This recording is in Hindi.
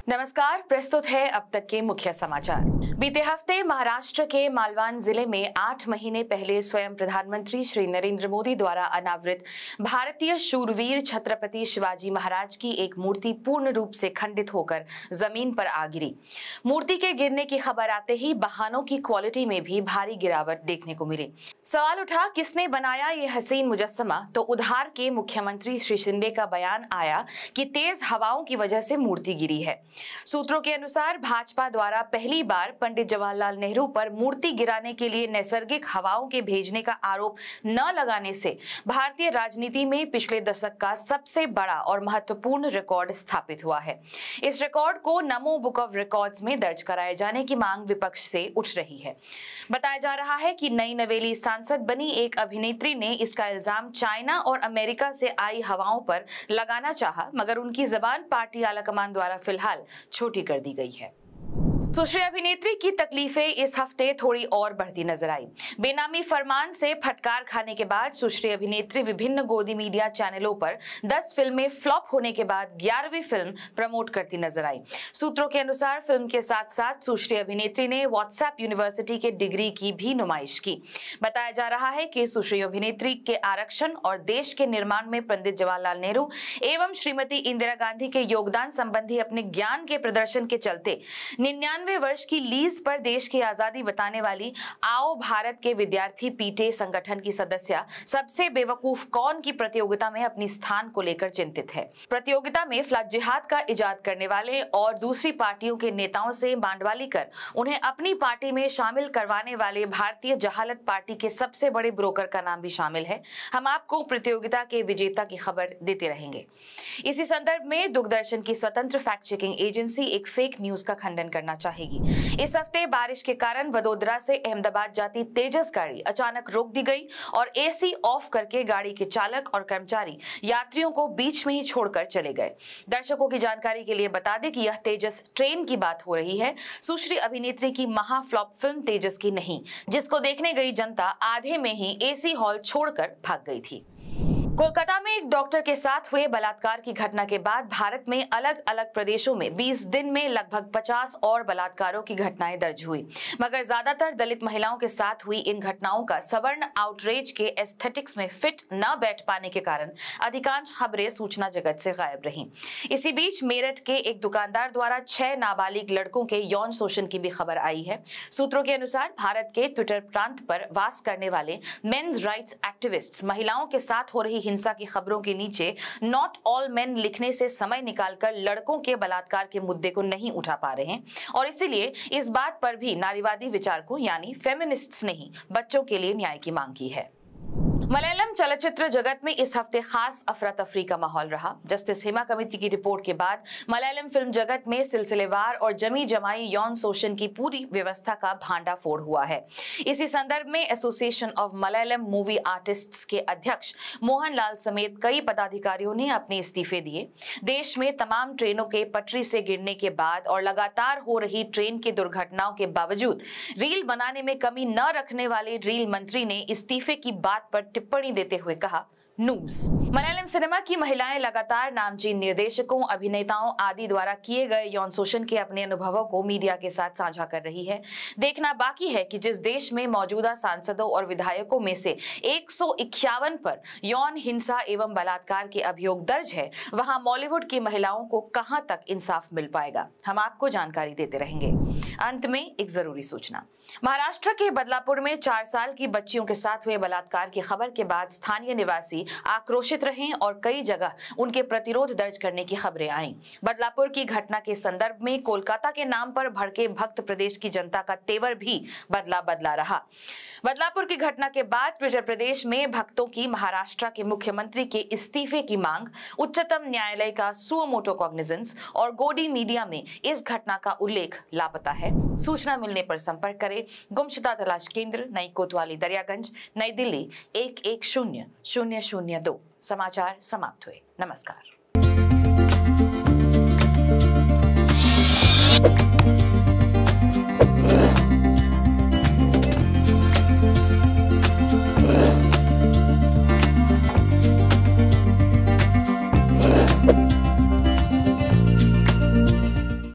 नमस्कार, प्रस्तुत है अब तक के मुख्य समाचार। बीते हफ्ते महाराष्ट्र के मालवान जिले में 8 महीने पहले स्वयं प्रधानमंत्री श्री नरेंद्र मोदी द्वारा अनावृत भारतीय शूरवीर छत्रपति शिवाजी महाराज की एक मूर्ति पूर्ण रूप से खंडित होकर जमीन पर आ गिरी। मूर्ति के गिरने की खबर आते ही वाहनों की क्वालिटी में भी भारी गिरावट देखने को मिली। सवाल उठा, किसने बनाया ये हसीन मुजस्समा? तो उधार के मुख्यमंत्री श्री शिंदे का बयान आया कि तेज हवाओं की वजह से मूर्ति गिरी है। सूत्रों के अनुसार भाजपा द्वारा पहली बार पंडित जवाहरलाल नेहरू पर मूर्ति गिराने के लिए नैसर्गिक हवाओं के भेजने का आरोप न लगाने से भारतीय राजनीति में पिछले दशक का सबसे बड़ा और महत्वपूर्ण रिकॉर्ड स्थापित हुआ है। इस रिकॉर्ड को नमो बुक ऑफ रिकॉर्ड्स में दर्ज कराए जाने की मांग विपक्ष से उठ रही है। बताया जा रहा है कि नई नवेली सांसद बनी एक अभिनेत्री ने इसका इल्जाम चाइना और अमेरिका से आई हवाओं पर लगाना चाहा, मगर उनकी जबान पार्टी आलाकमान द्वारा फिलहाल छोटी कर दी गई है। सुश्री अभिनेत्री की तकलीफें इस हफ्ते थोड़ी और बढ़ती नजर आई। बेनामी फरमान से फटकार खाने के बाद सुश्री अभिनेत्री विभिन्न गोदी मीडिया चैनलों पर 10 फिल्में फ्लॉप होने के बाद 11वीं फिल्म प्रमोट करती नजर आई। सूत्रों के अनुसार फिल्म के साथ साथ सुश्री अभिनेत्री ने व्हाट्सएप यूनिवर्सिटी के डिग्री की भी नुमाइश की। बताया जा रहा है कि सुश्री अभिनेत्री के आरक्षण और देश के निर्माण में पंडित जवाहरलाल नेहरू एवं श्रीमती इंदिरा गांधी के योगदान संबंधी अपने ज्ञान के प्रदर्शन के चलते 99 वर्ष की लीज पर देश की आजादी बताने वाली आओ भारत के विद्यार्थी पीटे संगठन की सदस्य सबसे बेवकूफ कौन की प्रतियोगिता में अपनी स्थान को लेकर चिंतित है। प्रतियोगिता में फ्लड जिहाद का इजाद करने वाले और दूसरी पार्टियों के नेताओं से बांडवाली कर उन्हें अपनी पार्टी में शामिल करवाने वाले भारतीय जहालत पार्टी के सबसे बड़े ब्रोकर का नाम भी शामिल है। हम आपको प्रतियोगिता के विजेता की खबर देते रहेंगे। इसी संदर्भ में दूरदर्शन की स्वतंत्र फैक्ट चेकिंग एजेंसी एक फेक न्यूज का खंडन करना चाहेगी। इस हफ्ते बारिश के कारण वडोदरा से अहमदाबाद जाती तेजस गाड़ी अचानक रोक दी गई और एसी ऑफ करके गाड़ी के चालक और कर्मचारी यात्रियों को बीच में ही छोड़कर चले गए। दर्शकों की जानकारी के लिए बता दें कि यह तेजस ट्रेन की बात हो रही है, सुश्री अभिनेत्री की महाफ्लॉप फिल्म तेजस की नहीं, जिसको देखने गई जनता आधे में ही एसी हॉल छोड़कर भाग गई थी। कोलकाता में एक डॉक्टर के साथ हुए बलात्कार की घटना के बाद भारत में अलग अलग प्रदेशों में 20 दिन में लगभग 50 और बलात्कारों की घटनाएं दर्ज हुई, मगर ज्यादातर दलित महिलाओं के साथ हुई इन घटनाओं का सवर्ण आउटरीच के एस्थेटिक्स में फिट न बैठ पाने के कारण अधिकांश खबरें सूचना जगत से गायब रहीं। इसी बीच मेरठ के एक दुकानदार द्वारा 6 नाबालिग लड़कों के यौन शोषण की भी खबर आई है। सूत्रों के अनुसार भारत के ट्विटर प्रांत पर वास करने वाले मेन्स राइट्स एक्टिविस्ट्स महिलाओं के साथ हो रही हिंसा की खबरों के नीचे नॉट ऑल मेन लिखने से समय निकालकर लड़कों के बलात्कार के मुद्दे को नहीं उठा पा रहे हैं और इसीलिए इस बात पर भी नारीवादी विचारकों यानी फेमिनिस्ट्स ने ही बच्चों के लिए न्याय की मांग की है। मलयालम चलचित्र जगत में इस हफ्ते खास अफरा तफरी का माहौल रहा। जस्टिस हेमा कमेटी की रिपोर्ट के बाद मलयालम फिल्म जगत में सिलसिलेवार और जमी जमाई यौन शोषण की पूरी व्यवस्था का भांडाफोड़ हुआ है। इसी संदर्भ में association of Malayalam movie artists के अध्यक्ष मोहन लाल समेत कई पदाधिकारियों ने अपने इस्तीफे दिए। देश में तमाम ट्रेनों के पटरी से गिरने के बाद और लगातार हो रही ट्रेन की दुर्घटनाओं के बावजूद रील बनाने में कमी न रखने वाले रील मंत्री ने इस्तीफे की बात पर टिप्पणी देते हुए कहा, नूब्स। मलयालम सिनेमा की महिलाएं लगातार नामचीन निर्देशकों, अभिनेताओं आदि द्वारा किए गए यौन शोषण के अपने अनुभवों को मीडिया के साथ साझा कर रही है। देखना बाकी है कि जिस देश में मौजूदा सांसदों और विधायकों में से 151 पर यौन हिंसा एवं बलात्कार के अभियोग दर्ज है, वहां बॉलीवुड की महिलाओं को कहां तक इंसाफ मिल पाएगा? हम आपको जानकारी देते रहेंगे। अंत में एक जरूरी सूचना। महाराष्ट्र के बदलापुर में 4 साल की बच्चियों के साथ हुए बलात्कार की खबर के बाद स्थानीय निवासी आक्रोशित रहे और कई जगह उनके प्रतिरोध दर्ज करने की खबरें आईं। बदलापुर की घटना के संदर्भ में कोलकाता के नाम पर भड़के भक्त प्रदेश की जनता का तेवर भी बदला रहा। बदलापुर की घटना के बाद ट्विटर प्रदेश में भक्तों की महाराष्ट्र के मुख्यमंत्री के इस्तीफे की मांग, उच्चतम न्यायालय का सुओ मोटो कॉग्निजेंस और गोदी मीडिया में इस घटना का उल्लेख लापता है। सूचना मिलने पर संपर्क करें। गुमशुदा तलाश केंद्र, नई कोतवाली, दरियागंज, नई दिल्ली 110002। समाचार समाप्त हुए। नमस्कार। We'll be right back.